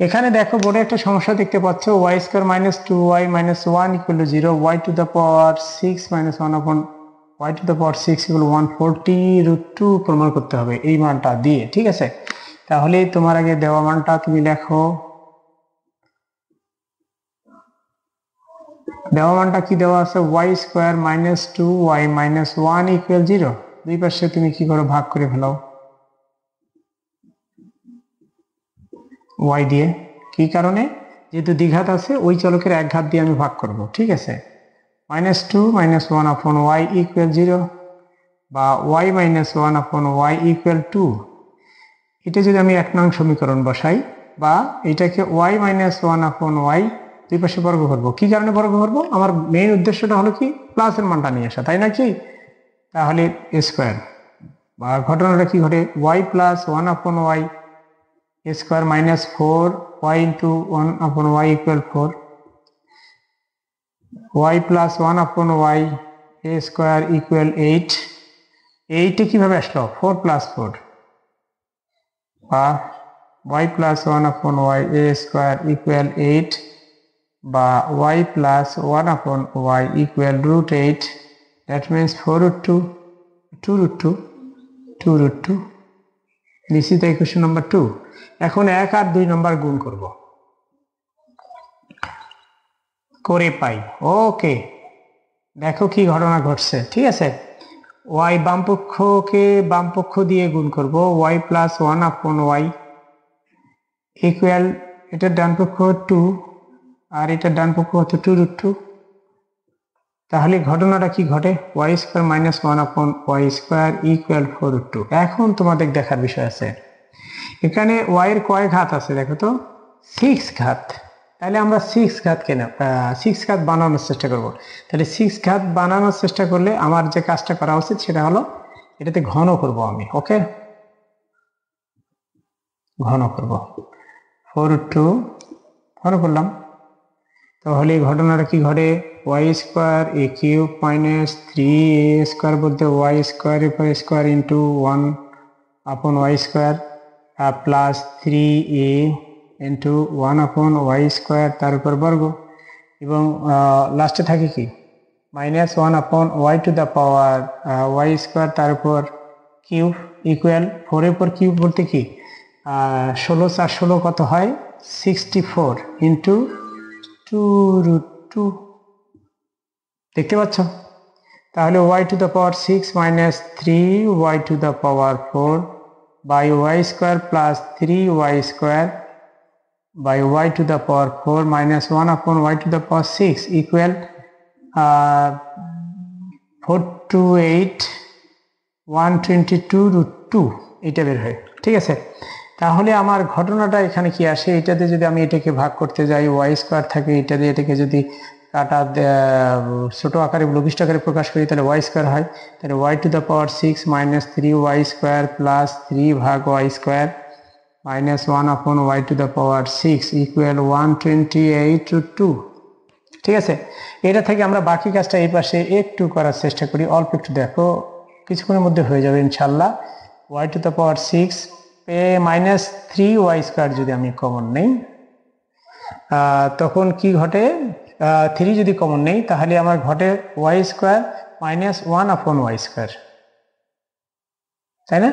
এখানে দেখো বোর্ডে একটা সমস্যা দেখতে পাচ্ছ, Y square minus two Y minus one equal to zero, Y to the power six minus one upon Y to the power six equal 140√2 প্রমাণ করতে হবে এই মানটা দিয়ে। ঠিক আছে, তাহলে তোমার আগে দেওয়া মানটা তুমি লেখো। দেওয়া মানটা কি দেওয়া আছে, Y square minus two Y minus one equal জিরো। দুই পাশে তুমি কি করো, ভাগ করে ফেলাও ওয়াই দিয়ে। কি কারণে, যেহেতু দ্বিঘাত আছে ওই চলকের এক ঘাত দিয়ে আমি ভাগ করব। ঠিক আছে, minus two minus one upon Y equal zero, বা Y minus one upon Y equal two. এটা যদি আমি 1 নং সমীকরণ বসাই, বা এটাকে Y minus one upon Y দুই পাশে বর্গ করবো। কি কারণে বর্গ করবো, আমার মেইন উদ্দেশ্যটা হলো কি, প্লাসের মানটা নিয়ে আসা, তাই নাকি? তাহলে স্কোয়ার বা ঘটনাটা কি ঘটে, Y plus one upon Y square minus four Y into one upon Y equal four, Y plus one upon Y এ স্কোয়ার ইকুয়াল 8। এইটে কিভাবে আসলো, 4 প্লাস 4, বা Y plus one upon Y এ স্কোয়ার ইকুয়াল 8, বা Y plus one upon Y equal √8। That means 4√2, 2√2, 2√2। This is the equation number 2। এখন 1 আর 2 নম্বর গুণ করব, করে পাই। ওকে, দেখো কি ঘটনা ঘটছে। ঠিক আছে, ওয়াই বামপক্ষকে বামপক্ষ দিয়ে গুণ করব, Y plus one upon Y equal, এটার ডান পক্ষ 2 আর এটার ডান পক্ষ হচ্ছে 2√2। তাহলে ঘটনাটা কি ঘটে, Y square minus one upon Y square equal 4√2। এখন তোমাদের দেখার বিষয় আছে, এখানে ওয়াই এর কয় ঘাত আছে দেখো তো, 6 ঘাত। তাহলে আমরা 6 ঘাত কেন 6 ঘাত বানানোর চেষ্টা করব। তাহলে 6 ঘাত বানানোর চেষ্টা করলে আমার যে কাজটা করা উচিত সেটা হলো এটাতে ঘন করব আমি। ওকে, ঘন করব, 4√2 ঘন করলাম। তাহলে এই ঘটনাটা কি ঘটে, ওয়াই স্কোয়ার এ কিউব মাইনাস 3a স্কোয়ার বলতে ওয়াই স্কোয়ার এর square into 1 upon Y square plus 3a into 1 upon Y square তার উপর বর্গ, এবং লাস্টে থাকে কি minus 1 upon Y to the power Y square তার উপর কিউব ইকুয়াল 4 এর উপর কিউব বলতে কি 16 4 16 কত হয়, 64 ইন্টু 2√2। দেখতে পাচ্ছ, তাহলে Y to the power 6 minus 3 Y to the power 4 by Y square plus 3y square by Y to the power 4 minus 1 upon Y to the power 6 equal 428 122√2 এটা বের হয়। ঠিক আছে, তাহলে আমার ঘটনাটা এখানে কি আসে, এটাতে যদি আমি এটাকে ভাগ করতে যাই, ওয়াই স্কোয়ার থাকে, এটা দিয়ে এটাকে যদি কাটা ছোট আকারে লঘিষ্ঠ আকারে প্রকাশ করি তাহলে ওয়াই স্কোয়ার হয়। তাহলে Y to the power 6 minus 3y square plus 3 ভাগ Y square minus 1 upon Y to the power 6 equal 128√2। ঠিক আছে, এটা থেকে আমরা বাকি কাজটা এই পাশে একটু করার চেষ্টা করি, অল্প একটু। দেখো কিছুক্ষণের মধ্যে হয়ে যাবে ইনশাল্লাহ। Y to the power 6 minus 3y square যদি আমি কমন নেই, তখন কি ঘটে, 3 যদি কমন নেই তাহলে আমার ঘটে Y square minus 1 upon Y square, তাই না,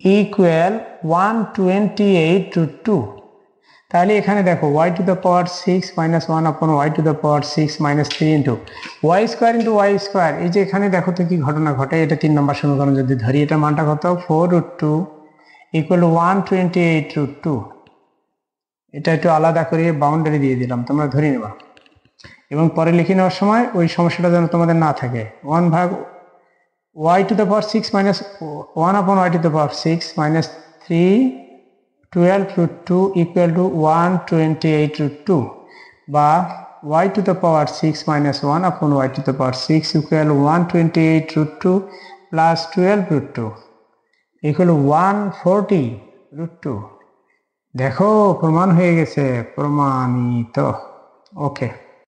ইকুয়াল 128√2। তাহলে এখানে দেখো Y to the power 6 minus 1 upon Y to the power 6 minus 3 into Y square, এই যে এখানে দেখো তো কি ঘটনা ঘটে, এটা 3 নম্বর সমীকরণ যদি ধরি, এটা মানটা কত 4√2 ইকুয়াল 128√2। এটা একটু আলাদা করে বাউন্ডারি দিয়ে দিলাম, তোমরা ধরে নেবা, এবং পরে লিখে নেওয়ার সময় ওই সমস্যাটা যেন তোমাদের না থাকে। 1 ভাগ Y to the power 6 minus 1 upon Y to the power 6 minus 312√2 equal to 128√2, বা Y to the power 6 minus 1 upon Y to the power 6 equal 128√2 plus 12√2 equal 140√2। দেখো প্রমাণ হয়ে গেছে, প্রমাণিত। ওকে।